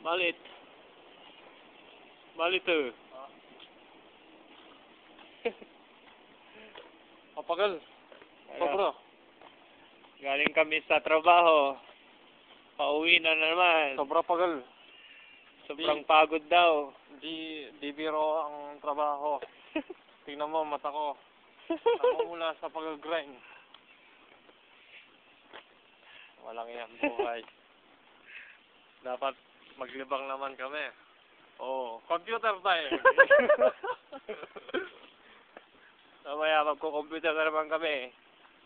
Balit. Balit eh. Kapagal. Sobra. Galing kami sa trabaho. Pauwi na naman. Sobra pagal. Sobrang pagod daw. Di biro ang trabaho. Tingnan mo, mata ko. Namumula sa pag-grind. Walang yan buhay. Dapat maglibang naman kami. Oh, computer time. Mamaya magko-computer na naman kami.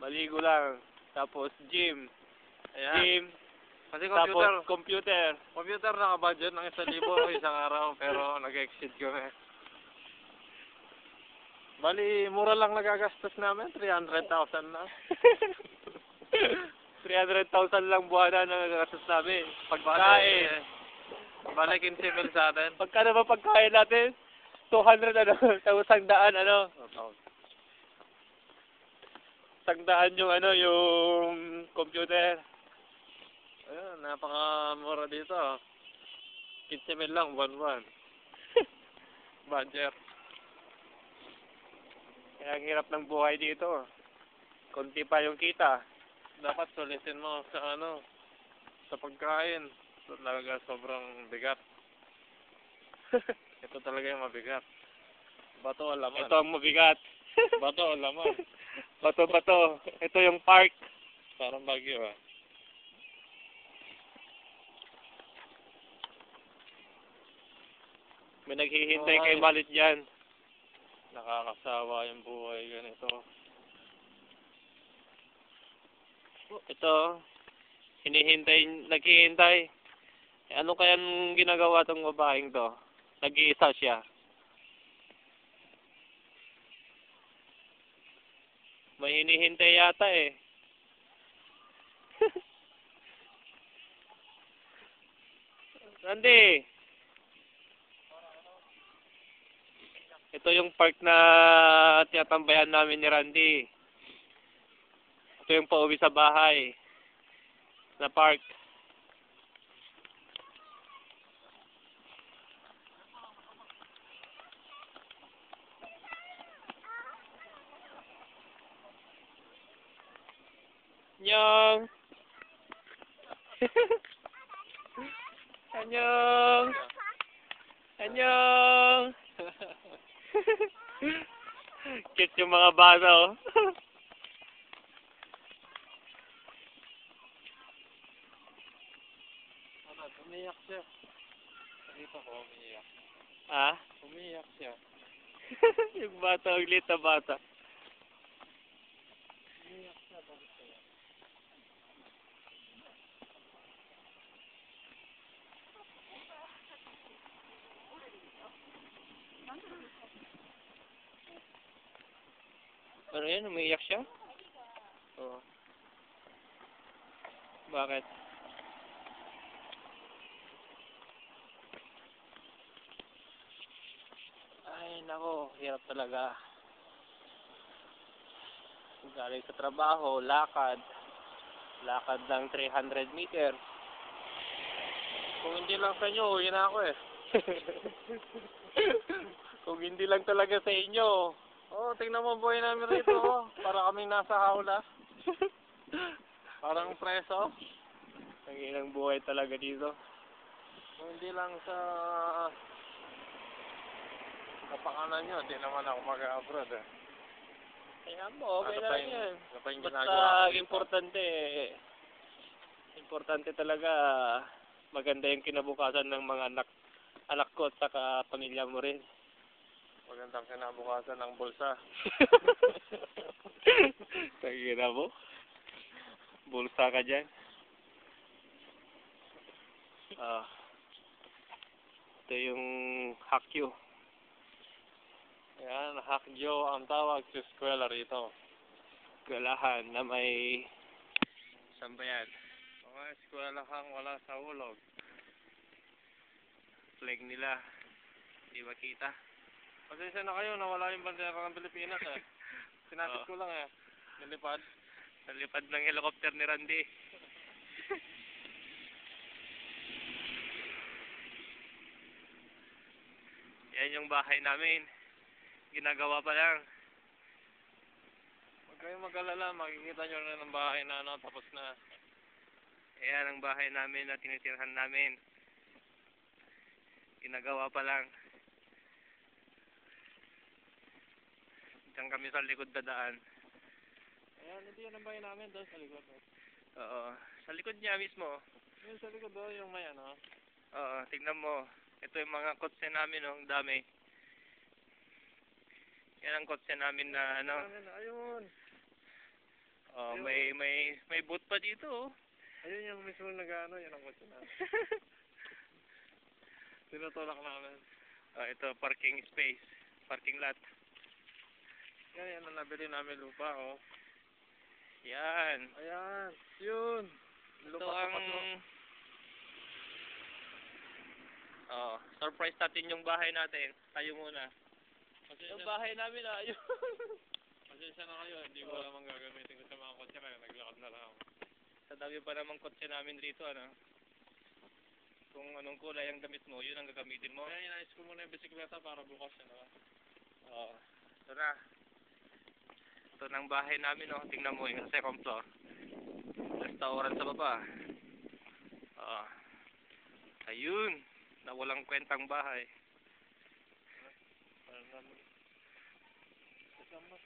Maligo lang. Tapos gym. Ayan. Gym. Kasi Tapos computer. computer naka-budget ng 1,000 isang araw, pero nag-exceed kami. Bali, mura lang nagagastos namin, 300,000 na. 300,000 lang buwanan na nagagastos namin. Pagkain. Bali, 15,000 sa atin. Pagkano ba pagkain natin? 200 ano? Tapos 100 ano? 100 yung ano, yung computer. Ayun, napakamura dito. 15,000 lang, buwan-buwan. Budget. Kaya ang hirap ng buhay dito. Konti pa yung kita. Dapat sulitin mo sa sa pagkain. Ito talaga sobrang bigat. Ito talaga yung mabigat. Bato o laman. Ito ang mabigat. Bato o laman. Bato. Ito yung park. Parang Bagyo ah. May naghihintay kay Malit dyan. Nakakasawa yung buhay ganito. Ito, naghihintay. Ano kayang ginagawa tong babaeng to? Nag-iisa siya. May hinihintay yata eh. Randy! Ito yung park na tinatambayan namin ni Randy. Ito yung pauwi sa bahay na park. Annyeong! Annyeong! Annyeong! Cute yung mga bata oh. Umiyak siya. Dito ko umiyak. Ah? Umiyak siya. Yung bata, ang liit na bata. Umiyak siya, bakit kaya? Ano yan? Umiiyak siya? Oo. Bakit? Ay, nako. Hirap talaga. Galing sa trabaho, lakad. Lakad ng 300 meters. Kung hindi lang sa inyo, uwi na ako eh. Kung hindi lang talaga sa inyo. Tingnan mo buhay namin rito. Para kaming nasa hawla. Parang preso. Ang ilang buhay talaga dito. Kung hindi lang sa kapakanan nyo, di naman ako mag-abroad eh. Kaya mo, okay Ano na pa lang yan. Ano pa yung Basta ginagawa ko dito? importante talaga maganda yung kinabukasan ng mga anak ko at saka pamilya mo rin. Magandang kinabukasan ng bulsa. Tagina mo. Bulsa ka dyan. Ito yung Hakyo. Yan, Hakyo ang tawag sa eskwela rito. Eskwelahan na may sambayan. Mga eskwelahang wala sa ulog. Flag nila. Hindi makita. Pasensya na kayo, nawala yung bandera ng Pilipinas eh. Sinapit ko lang eh. Nilipad. Nalipad ng helicopter ni Randy. Ayan yung bahay namin. Ginagawa pa lang. Huwag kayong mag-alala, makikita nyo na ng bahay na ano, tapos na. Ayan ang bahay namin na tinitirhan namin. Ginagawa pa lang. Diyan kami sa likod na daan. Ayan, hindi yan ang bahay namin, doon sa likod. Oo. Sa likod niya mismo. Yung sa likod doon, yung may ano. Oo, tignan mo. Ito yung mga kotse namin, oh. Ang dami. Yan ang kotse namin na ano. Ayun. Oh, Ayun. may boot pa dito, oh. Ayun yung mismo nag-ano, yan ang kotse namin. Tinutulak namin. Oh, ito, parking space. Parking lot. Yan ang nabili namin lupa, oh. Yan. Ayan, yun. Ito ang... Oh, surprise natin yung bahay natin. Tayo muna. Yung bahay namin, ah. Ayun. Pasensya na kayo, hindi ko alam ang gagamitin ko sa mga kotse kaya naglakad na lang ako. Sa dami pa namang kotse namin dito, ano. Kung anong kulay ang damit mo, yun ang gagamitin mo. Kaya inayos ko muna yung bisikleta para bukas yun, diba? Oo. Ito na. Ito ng bahay namin, oh. Tingnan mo yung second floor. Restaurant sa baba. Oo. Ayun. Na walang kwentang bahay. Kasama.